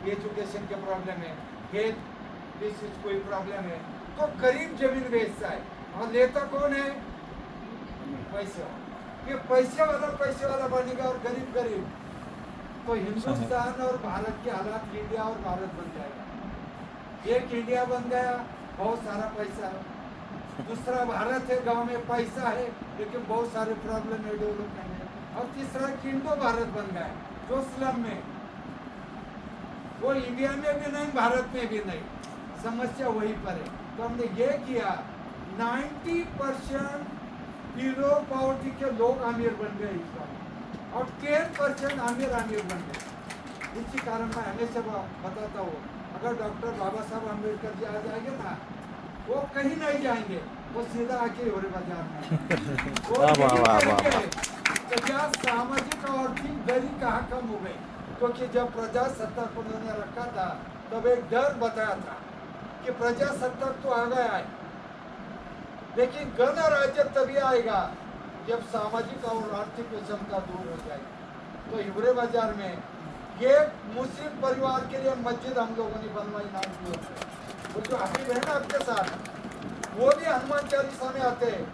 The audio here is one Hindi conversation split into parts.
एजुकेशन के प्रॉब्लम है, हेल्थ डिसीज कोई प्रॉब्लम है, तो गरीब जमीन बेचता है और लेता कौन है? पैसे वाला। ये पैसे वाला बनेगा और गरीब गरीब, तो हिंदुस्तान और भारत के हालात इंडिया और भारत बन जाएगा। एक इंडिया बन गया, बहुत सारा पैसा है। दूसरा भारत है, गांव में पैसा है लेकिन बहुत सारे प्रॉब्लम है, डेवलपमेंट है। और तीसरा इंडो भारत बन गया, जो स्लम में, वो इंडिया में भी नहीं, भारत में भी नहीं, समस्या वहीं पर है। तो हमने ये किया, 90% बिलो पॉवर्टी के लोग अमीर बन गए इस बार, और 10% अमीर बन गए। इसी कारण मैं हमेशा बताता हूँ, अगर डॉक्टर बाबा साहब अम्बेडकर जी आ जाएंगे ना, वो कहीं नहीं जाएंगे, वो सीधा आके होरे बाजार में वो तो क्या सामाजिक और आर्थिक दरी कहाँ कम हो गई, क्योंकि जब प्रजासत्ताक उन्होंने रखा था तब एक डर बताया था कि प्रजासत्ताक तो आ गया है, लेकिन गणराज्य तभी आएगा जब सामाजिक और आर्थिक विषमता दूर हो जाएगी। तो हिवरे बाजार में ये मुस्लिम परिवार के लिए मस्जिद हम लोगों ने बनवाई, नाम की वो जो हबीब है ना आपके साथ, वो भी हनुमान चालीसा में आते हैं।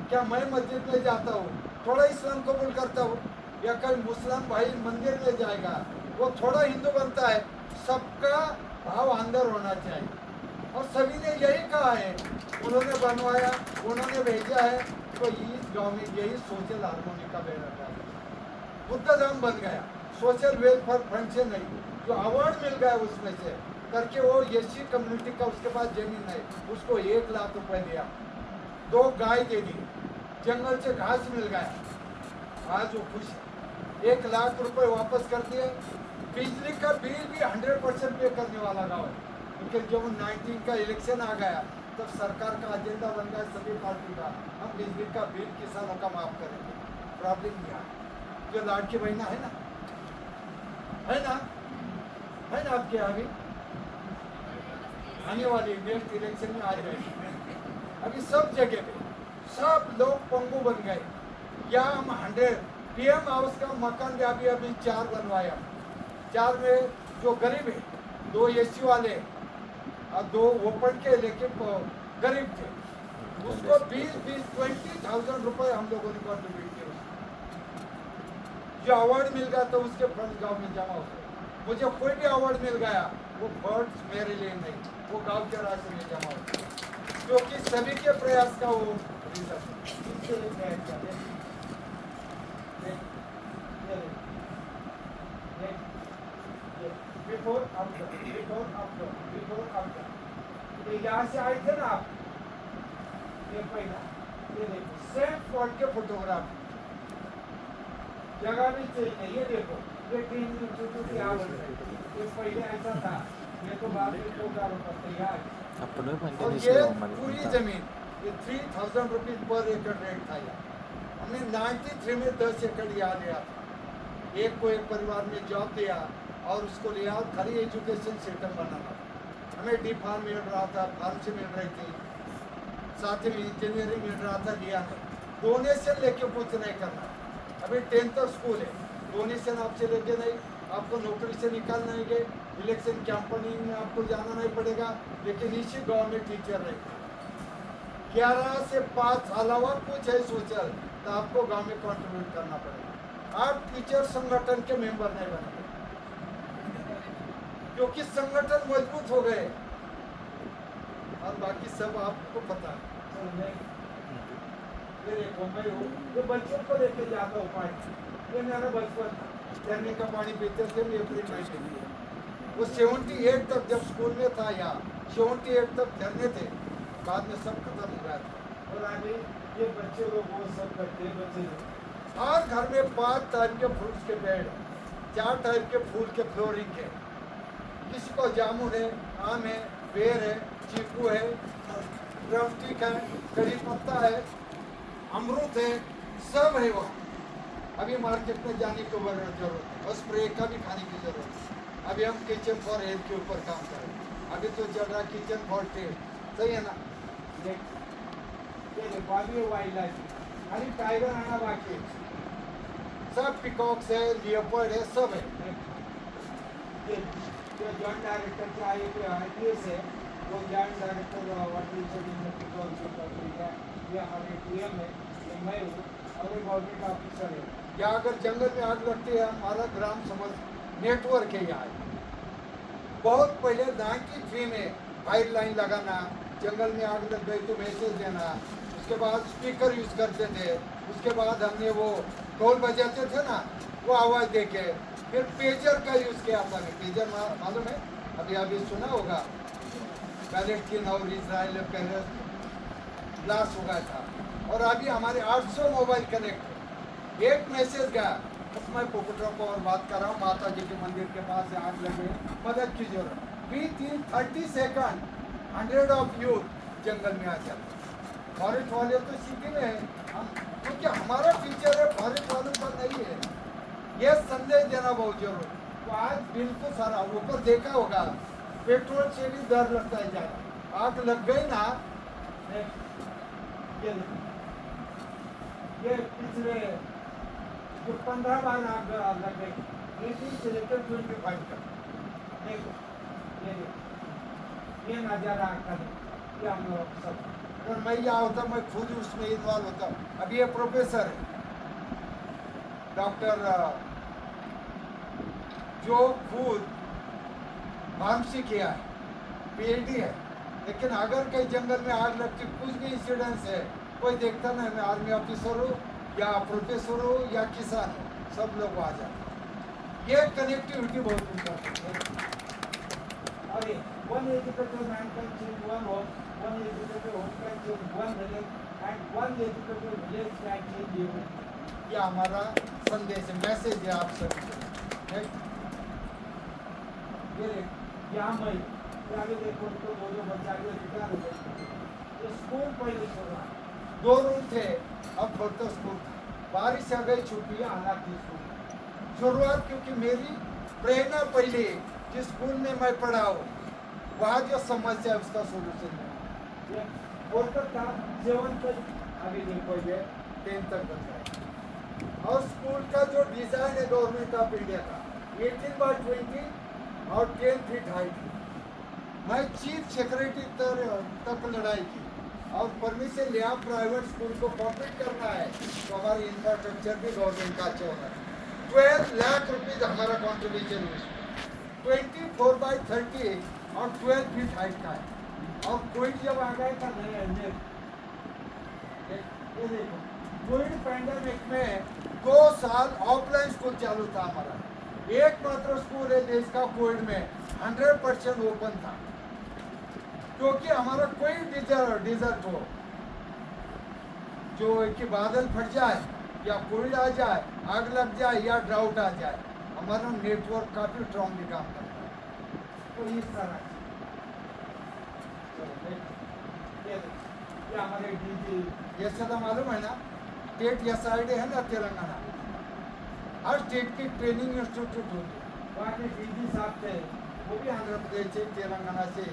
क्या मैं मस्जिद में जाता हूँ, थोड़ा इस्लाम कबूल करता हूँ, या कल मुस्लिम भाई मंदिर में जाएगा, वो थोड़ा हिंदू बनता है, सबका भाव अंदर होना चाहिए। और सभी ने यही कहा है, उन्होंने बनवाया, उन्होंने भेजा है, तो इस गांव में यही सोशल हार्मोनी का बेड़ा है। बुद्ध धाम बन गया, सोशल वेलफेयर फंड से नहीं, जो अवार्ड मिल गया उसमें से करके, वो एससी कम्युनिटी का उसके पास जमीन है, उसको 1 लाख रुपए दिया, 2 गाय दे दी, जंगल से घास मिल गया, आज वो खुश है। 1 लाख रुपए वापस कर दिए। बिजली का बिल भी 100% पे करने वाला गाँव है, क्योंकि जब 19 का इलेक्शन आ गया तब सरकार का एजेंडा बन गया सभी पार्टी का, हम बिजली का बिल किसानों का माफ करेंगे। प्रॉब्लम क्या है, जो लाड़की बहना है ना, है ना आपके यहाँ भी आने वाली नेक्स्ट इलेक्शन में आ जाएगी। अभी सब जगह पे सब लोग पंगु बन गए। या हम 100 पीएम हाउस का मकान भी अभी 4 बनवाया, 4 में जो गरीब है, 2 एसी वाले और 2 ओपन के, लेकिन गरीब थे, उसको 20,000 रुपए हम लोगों ने कॉन्ट्रीब्यूट किया। जो अवार्ड मिल गया तो उसके फंड गांव में जमा हो गए। मुझे कोई भी अवार्ड मिल गया, वो फंड मेरे लिए नहीं, वो गांव के राशि में जमा हो गया, क्योंकि सभी के प्रयास का वो यहाँ से आए थे ना आप, ये पहला, ये देखो सेम स्पॉट के फोटोग्राफ, जगह भी चेंज नहीं, ये देखो, ये 3 की आवश्यक, ये पहले ऐसा था, ये तो बाद में फोटोग्राफ तैयार। और ये पूरी जमीन, ये 3,000 रुपीज पर एकड़ रेट था। हमने 93 में 10 एकड़ यहाँ लिया था, एक को एक परिवार में जॉब दिया और उसको लिया, और खाली एजुकेशन सिस्टम बनाना। हमें डी फार्म मिल रहा था, फार्मेसी मिल रही थी, साथ में इंजीनियरिंग मिल रहा था, लिया नहीं। डोनेशन लेके कुछ नहीं करना। अभी 10th तक स्कूल है, डोनेशन आपसे लेके नहीं, आपको नौकरी से निकालना नहीं गए, इलेक्शन कैंपेनिंग में आपको जाना नहीं पड़ेगा, लेकिन इसी गाँव में टीचर रहेगा। 11 से 5 अलावा कुछ है सोशल, तो आपको गाँव में कॉन्ट्रीब्यूट करना पड़ेगा। आप टीचर संगठन के मेंबर नहीं बनेंगे, क्योंकि संगठन मजबूत हो गए, और बाकी सब आपको पता है। ये देखो, मैं हूँ, ये बच्चों को लेके जाता हूँ पानी, ये मेरा बचपन था, झरने का पानी पीते थे हम अप्रैल मई के लिए। वो 78 तक जब स्कूल में था, यहाँ 78 तक झरने थे, बाद में सब खत्म हो गया था। और आगे ये बच्चे लोग वो सब करते हैं, बच्चे लोग हर घर में 5 टाइप के फ्रूट्स के पेड़, 4 टाइप के फूल के फ्लोरिंग के, किसी को जामुन है, आम है, बेर है, चीकू है, ड्रमस्टिक है, करी पत्ता है, अमरूद है, सब है वहाँ। अभी मार्केट में जाने की जरूरत है, और स्प्रे का भी खाने की जरूरत है। अभी हम किचन फॉर हेल्थ के ऊपर काम करें, अभी तो चल रहा किचन फॉर टेस्ट, सही है ना। ये वाइल्ड लाइफ, खाली टाइगर आना बाकी है, सब पिकॉक्स है, लियोपर्ड है, सब है। जो जॉइंट डायरेक्टर के IAS है, वो जॉइंट डायरेक्टर वाटर रिसर्च है, ये हमारे DM है, ये मैं हूँ और एक गवर्नमेंट ऑफिसर है। या अगर जंगल में आग लगती है, हमारा ग्राम समझ नेटवर्क है यहाँ। बहुत पहले 93 में फायर लाइन लगाना, जंगल में आग लग गई तो मैसेज देना, उसके बाद स्पीकर यूज़ करते थे, उसके बाद हमने वो ढोल बजाते थे ना, वो आवाज़ दे के, फिर पेजर का यूज़ किया था। पेजर मालूम है, अभी सुना होगा, पैलेस्टीन और इसराइल पहले ब्लास्ट हो गया था, और अभी हमारे 800 मोबाइल कनेक्ट। एक मैसेज गया, मैं पोपटरा को और बात कर रहा हूँ, माता जी के मंदिर के पास आग लगे, मदद की जरूरत। विद 30 सेकंड 100 ऑफ यूथ जंगल में आ जाते। फॉरेस्ट वाले तो सिटी में है, क्योंकि हमारा फ्यूचर है, फॉरेस्ट वालों का नहीं है। ये संदेश देना बहुत जरूरी। तो आज बिल्कुल सारा ऊपर देखा होगा, पेट्रोल से भी डर लगता है ज़्यादा। आग लग गई ना, ये पिछले जो 15 बार आग लग गई, 18 से लेकर 25 तक। देखो ये नज़ारा आग का, ये हम लोग सब, अगर मैं यहाँ होता मैं खुद उसमें इन्वॉल्व होता। अभी ये प्रोफेसर है, डॉक्टर जो खुद फार्मेसी किया है, PhD है, लेकिन अगर कहीं जंगल में आग लगती, कुछ भी इंसिडेंस है, कोई देखता नहीं, मैं आर्मी ऑफिसर हूँ या प्रोफेसर हो या किसान हो, सब लोग आ जाते। ये कनेक्टिविटी बहुत इम्पोर्टेंट है। अरे one educated man can change one home, one educated home can change one village, and one educated village can change everything. ये हमारा संदेश है, मैसेज है आप सभी। ये यहाँ मैं आगे देखो तो दो बच्चे आगे रिटायर हो गए। स्कूल पहले छोड़ा, 2 रूम थे, अब बढ़ता स्कूल। बारिश आ गई, छुट्टियाँ हालात थी स्कूल। शुरुआत क्योंकि मेरी प्रेरणा पहले जिस स्कूल में मैं पढ़ा हूँ, वहाँ जो समस्या है उसका सोल्यूशन है। कोलकाता 7 तक, अभी देखो ये 10 तक बन गया। और स्कूल का जो डिज़ाइन है गवर्नमेंट ऑफ इंडिया का, 18/20 और 10 फीट हाइट। मैं चीफ सेक्रेटरी तक लड़ाई की, और परमिशन लिया प्राइवेट स्कूल को कॉम्पीट करना है, तो हमारी इंफ्रास्ट्रक्चर भी गवर्नमेंट का अच्छा होना है। 12 लाख रुपीज हमारा कॉन्ट्रीब्यूशन हुई, 24/30 और 12 फीट हाइट का है। और कोविड जब आ गया था, नहीं ये देखो, कोविड पैंडेमिक में 2 साल ऑफलाइन स्कूल चालू था हमारा। एकमात्र स्कूल है देश का कोविड में 100% ओपन था, क्योंकि हमारा कोई डिजर्ट हो, जो कि बादल फट जाए या कोविड आ जाए, आग लग जाए या ड्राउट आ जाए, हमारा नेटवर्क काफी स्ट्रांगली काम करता है। तो इस तरह ये हमारे DG, ये सदा मालूम है ना, स्टेट SID है ना तेलंगाना, हर स्टेट की ट्रेनिंग इंस्टीट्यूट होती है। वहाँ के DG साहब थे, वो भी आंध्र प्रदेश से, तेलंगाना से,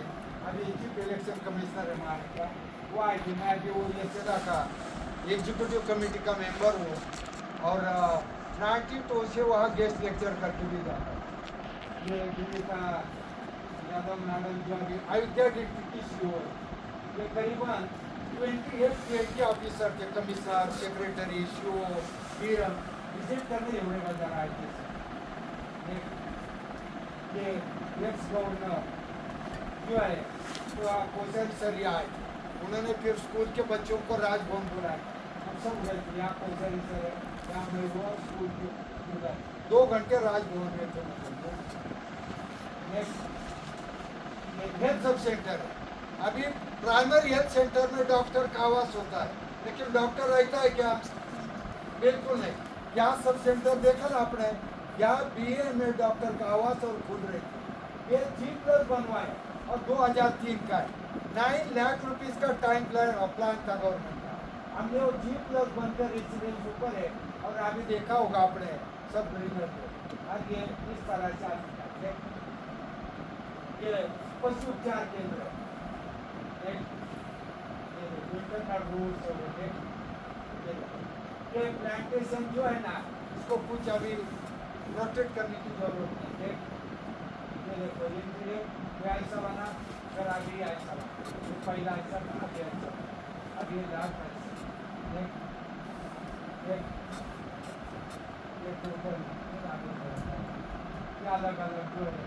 अभी चीफ इलेक्शन कमिश्नर है हमारे का, वो आए थे। मैं भी वो ये का एग्जीक्यूटिव कमेटी का मेंबर हूँ, और 92 से वहाँ गेस्ट लेक्चर करके भी जाता है। ये दिल्ली का यादव मैडम जो अभी अयोध्या डिप्टी CO, ये करीबन 28 स्टेट के ऑफिसर थे, commissioner, secretary, CO, PM visit करने एवढे का जरा आए थे। ये एक्स गवर्नर जो है, तो कोचर सर आए, उन्होंने फिर स्कूल के बच्चों को राजभवन बुलाया। हम सब गए थे, यहाँ कोचर सर है, यहाँ मैं हुआ स्कूल के 2 घंटे राजभवन में थे। हेल्थ सब सेंटर है, अभी प्राइमरी हेल्थ सेंटर में डॉक्टर का आवास होता है, लेकिन डॉक्टर रहता है क्या? बिल्कुल नहीं। यहाँ सब सेंटर देखा ना आपने, यहाँ BA में डॉक्टर का आवास और खुद रहती है। ये G+ बनवाए और 2003 का है। 9 लाख रुपीस का टाइम प्लान था गवर्नमेंट का। हमने वो G+ बनकर रेसिडेंस ऊपर है, और अभी देखा होगा आपने सब ग्रीनर को। और ये इस तरह से ये पशु उपचार केंद्र है, ये प्लांटेशन जो है ना, इसको कुछ अभी प्रोटेक्ट करने की जरूरत नहीं है। ये देखो ये ऐसा बना, फिर आगे ये ऐसा बना, ये पहला ऐसा बना, आगे ऐसा बना, अब ये लाल ऐसा, एक ऊपर आगे बढ़ता है, ये अलग अलग जो है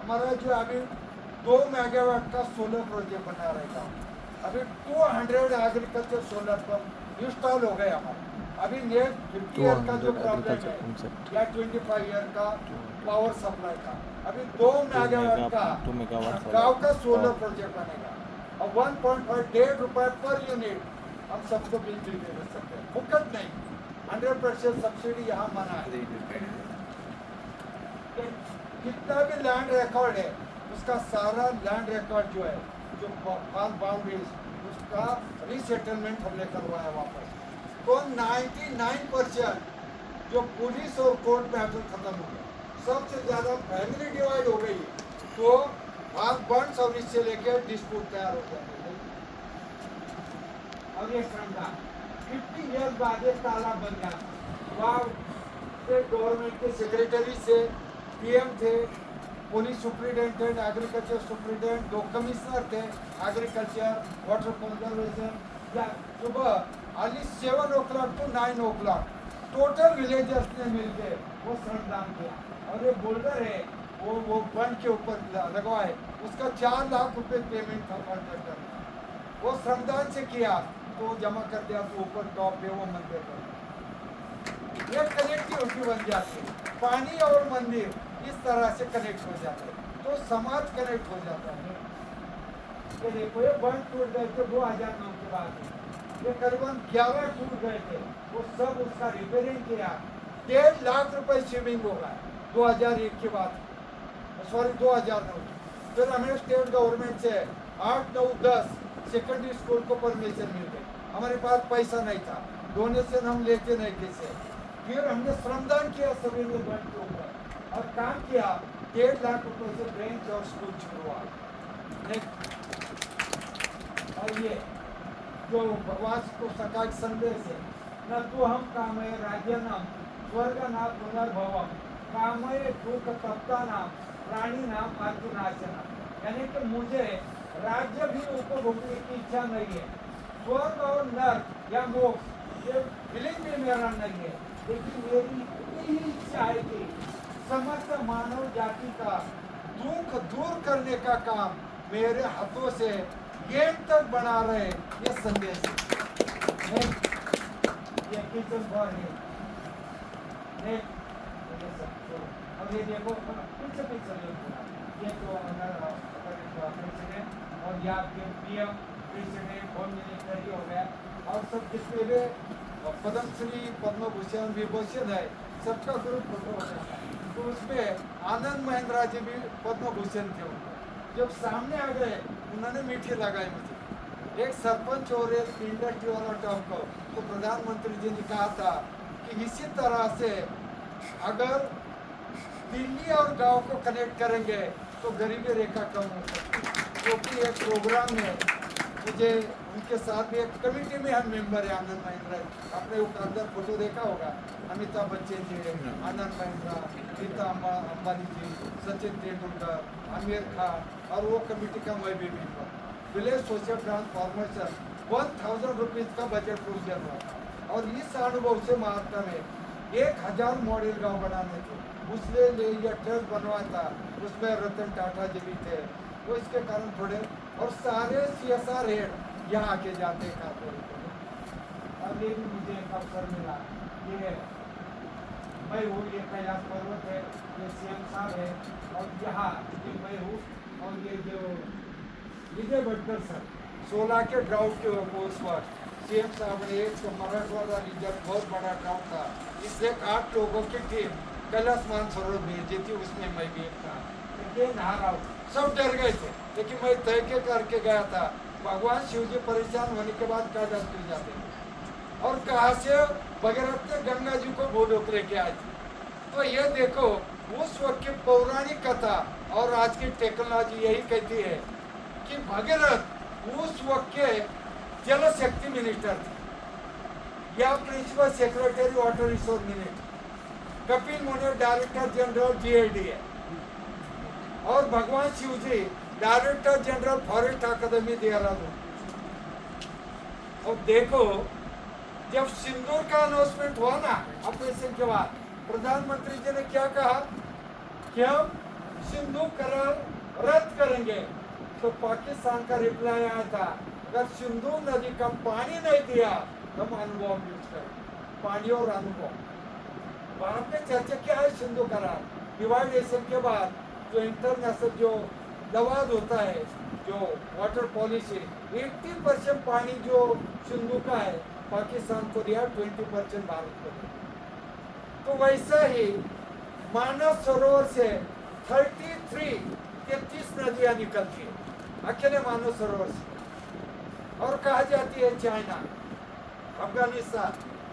हमारा जो अभी 2 मेगावाट का सोलर प्रोजेक्ट बना रहेगा। अभी 200 एग्रीकल्चर सोलर पंप इंस्टॉल हो गए हमारे। अभी नेक्स्ट 50 ईयर का जो प्रॉब्लम है या 25 ईयर का पावर सप्लाई का, अभी 2 मेगावाट का गांव का सोलर प्रोजेक्ट बनेगा और 1.5 रुपए पर यूनिट हम सबको बिजली दे सकते हैं, फुकट नहीं, 100% सब्सिडी यहाँ मना है। कितना भी लैंड रिकॉर्ड है उसका सारा लैंड रिकॉर्ड जो है, जो बाउंड्रीज, उसका रीसेटलमेंट हमने करवाया वापस। तो 99% जो पुलिस और कोर्ट मैटर खत्म हो गया, सबसे ज्यादा फैमिली डिवाइड हो गई, तो भाग बंड सब इससे लेकर डिस्प्यूट तैयार हो जाते हैं। अब ये श्रमदान 50 ईयर बाद एक ताला बन गया, वहाँ गवर्नमेंट के सेक्रेटरी से पीएम थे, police superintendent, agriculture superintendent, 2 commissioner थे एग्रीकल्चर, वाटर कंजर्वेशन, या सुबह early 7 o'clock to 9 o'clock total villagers ने मिलकर वो श्रमदान किया। और ये बोल्डर है वो बंद के ऊपर लगवा है, उसका 4 लाख रुपए पेमेंट था कॉन्ट्रैक्टर, वो श्रमदान से किया तो जमा कर दिया, तो ऊपर टॉप पे वो मंदिर पर ये कनेक्टिविटी बन जाती है, पानी और मंदिर इस तरह से कनेक्ट हो जाते हैं, तो समाज कनेक्ट हो जाता है। ये देखो ये बंद टूट गए थे 2009 के बाद, ये करीबन 11 टूट गए थे, वो सब उसका रिपेयरिंग किया, 1.5 लाख रुपए स्विमिंग होगा 2001 के बाद, सॉरी 2009। फिर हमें स्टेट गवर्नमेंट से 8, 9, 10 सेकेंडरी स्कूल को परमिशन मिल गई, हमारे पास पैसा नहीं था, डोनेशन हम लेते नहीं किसे, फिर हमने श्रमदान किया सभी ने बंद के ऊपर और काम किया, 1.5 लाख रुपए से ब्रेंच और स्कूल शुरू हुआ। और ये जो भगवान को सकाळ संदेश है, न तो हम कामये राज्य नाम स्वर्ग नाम पुनर्भवम, कामये दुख तप्ता नाम प्राणी नाम आत्मनाशना, यानी कि मुझे राज्य भी उपभोगने की इच्छा नहीं है, स्वर्ग और नर्क या मोक्ष ये फीलिंग भी मेरा नहीं है, लेकिन मेरी इतनी ही इच्छा है कि समस्त मानव जाति का दुख दूर करने का काम मेरे हाथों से गेम तक बना रहे, ये संदेश है। ये किचन फॉर है, अब ये देखो पीछे ये तो प्रेसिडेंट और यहाँ के पीएम, प्रेसिडेंट, होम मिनिस्टर हो गया, और सब जितने भी पद्मश्री, पद्म भूषण, विभूषण है, सबका ग्रुप फोटो हो जाता है। तो उसमें आनंद महिंद्रा जी भी पद्म भूषण थे, उनको जब सामने आ गए उन्होंने मीठी लगाई मुझे, एक सरपंच और एक इंडस्ट्री वाला टॉप को, तो प्रधानमंत्री जी ने कहा था कि इसी तरह से अगर दिल्ली और गांव को कनेक्ट करेंगे तो गरीबी रेखा कम हो सकती है, क्योंकि एक प्रोग्राम में मुझे उनके साथ भी एक कमेटी में हम मेंबर है, आनंद महिंद्रा, आपने अंदर फोटो देखा होगा, अमिताभ बच्चन जी, आनंद महिंद्रा, नीता अंबानी जी, सचिन तेंदुलकर, आमिर खान, और वो कमेटी का मैं भी member. Village social transformation 1000 rupees का बजट प्रोसीजर हुआ, और इस अनुभव से महात्मा में 1000 मॉडल गाँव बनाने थे, उसने लिए ट्रस्ट बनवाया था, उसमें रतन टाटा जी भी थे, तो इसके कारण थोड़े, और सारे CSR हेड यहाँ आके जाते खाते। अब ये भी मुझे एक अवसर मिला, ये मैं हूँ, ये कैलाश पर्वत है, ये CM साहब है, और यहाँ ये मैं हूँ, और ये जो विजय भटकर सर 16 के ड्राउट के उस वक्त CM साहब ने एक तो मराठवाड़ा रीजन बहुत बड़ा ड्राउट था, इससे 8 लोगों की टीम कैलाश मानसरोवर भेजी थी, उसमें मैं भी एक था, नहा रहा हूँ, सब डर गए थे, लेकिन मैं तय के करके गया था, भगवान शिव जी परेशान होने के बाद क्या डर जाते थे, और कहा से भगीरथ ने गंगा जी को भूलोक लेके आए थे। तो ये देखो उस वक्त की पौराणिक कथा और आज की टेक्नोलॉजी यही कहती है कि भगीरथ उस वक्त के जल शक्ति मिनिस्टर थे, या principal secretary water resource minister, Kapil Muni director general GID है, और Bhagwan Shiv ji director general forest academy Dehradun. और देखो, जब सिंदूर का अनाउंसमेंट हुआ ना ऑपरेशन के बाद, प्रधानमंत्री जी ने क्या कहा कि हम सिंदूर करार रद्द करेंगे। तो पाकिस्तान का रिप्लाई आया था, अगर सिंधु नदी का पानी नहीं दिया तो हम अनुभव यूज करें, पानी और अनुभव। बाद में चर्चा क्या है सिंधु करार डिवाइडेशन के बाद, जो इंटरनेशनल जो दबाव होता है, जो वाटर पॉलिसी, 80% पानी जो सिंधु का है पाकिस्तान को दिया, 20% भारत को दिया। तो वैसा ही मानस सरोवर से 33 नदियां निकलती है अकेले मानव सरोवर से। और कहा जाती है चाइना, अफगानिस्तान,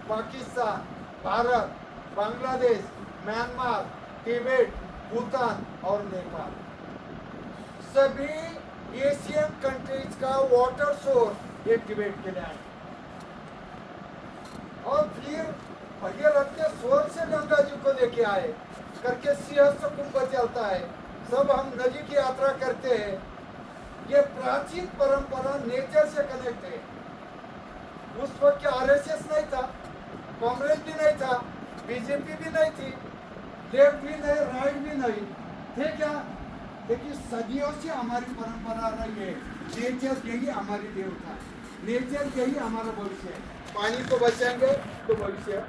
पाकिस्तान, भारत, बांग्लादेश, म्यांमार, तिब्बत, भूटान और नेपाल, सभी एशियन कंट्रीज का वाटर सोर्स एक डिबेट के लिए आए। और फिर भगीरथ के सोर्स से गंगा जी को लेके आए करके सिंहस्थ कुंभ चलता है। सब हम नदी की यात्रा करते हैं। ये प्राचीन परंपरा नेचर से कनेक्ट है। उस वक्त आरएसएस नहीं था, कांग्रेस भी नहीं था, बीजेपी भी नहीं थी, लेफ्ट भी नहीं, राइट भी नहीं थे क्या। लेकिन सदियों से हमारी परंपरा रही है, नेचर यही हमारी देवता है, नेचर यही हमारा भविष्य है। पानी को बचाएंगे तो भविष्य,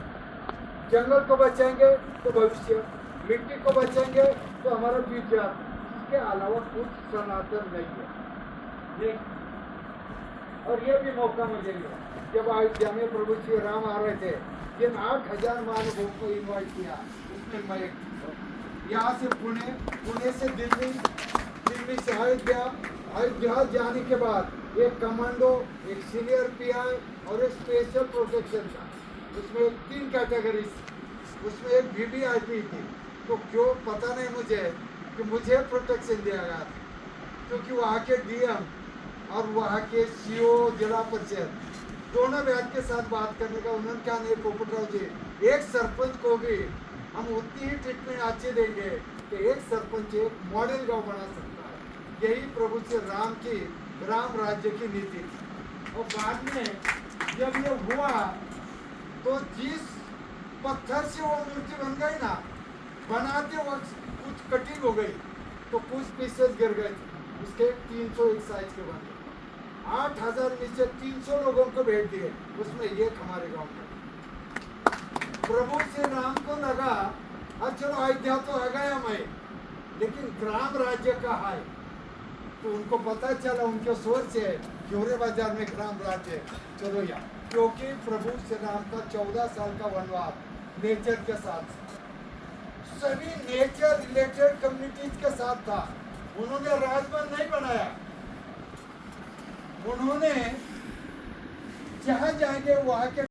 जंगल को बचाएंगे तो भविष्य, मिट्टी को बचाएंगे तो हमारा फ्यूचर। इसके अलावा कुछ सनातन नहीं है। और ये भी मौका मुझे मिला जब अयोध्या में प्रभु श्री राम आ रहे थे, जिन 8,000 महानुभावों को इन्वाइट किया, उसमें मैं यहाँ से पुणे, पुणे से दिल्ली, दिल्ली से अयोध्या, अयोध्या जाने के बाद एक कमांडो, एक सीनियर पीआई और एक स्पेशल प्रोटेक्शन था। उसमें 3 कैटेगरी, उसमें एक वीवीआईपी थी। तो क्यों पता नहीं मुझे कि मुझे प्रोटेक्शन दिया गया था, क्योंकि वहाँ के डीएम और वहाँ के सीओ, जिला परिषद, दोनों व्यक्ति के साथ बात करने का उन्होंने क्या नहीं, पोपटराव जी, एक सरपंच को भी हम उतनी ही ट्रीटमेंट अच्छी देंगे कि एक सरपंच एक मॉडल गांव बना सकता है। यही प्रभु श्री राम की ग्राम राज्य की नीति थी। और बाद में जब ये हुआ तो जिस पत्थर से वो मूर्ति बन गई ना, बनाते वक्त कुछ कटिंग हो गई तो कुछ पीसेस गिर गए थे। उसके 301 साइज के बने, 8,000 में से 300 लोगों को भेज दिए, उसमें एक हमारे गांव में। प्रभु श्री राम को लगा चलो अयोध्या तो आ गया मैं, लेकिन ग्राम राज्य का है। तो उनको पता चला, उनके सोच से क्योरे बाजार में ग्राम राज्य चलो यहाँ, क्योंकि प्रभु श्री राम का 14 साल का वनवास नेचर के साथ, सभी नेचर रिलेटेड कम्युनिटीज के साथ था। उन्होंने राजभवन नहीं बनाया, उन्होंने जहाँ जाएंगे वहाँ के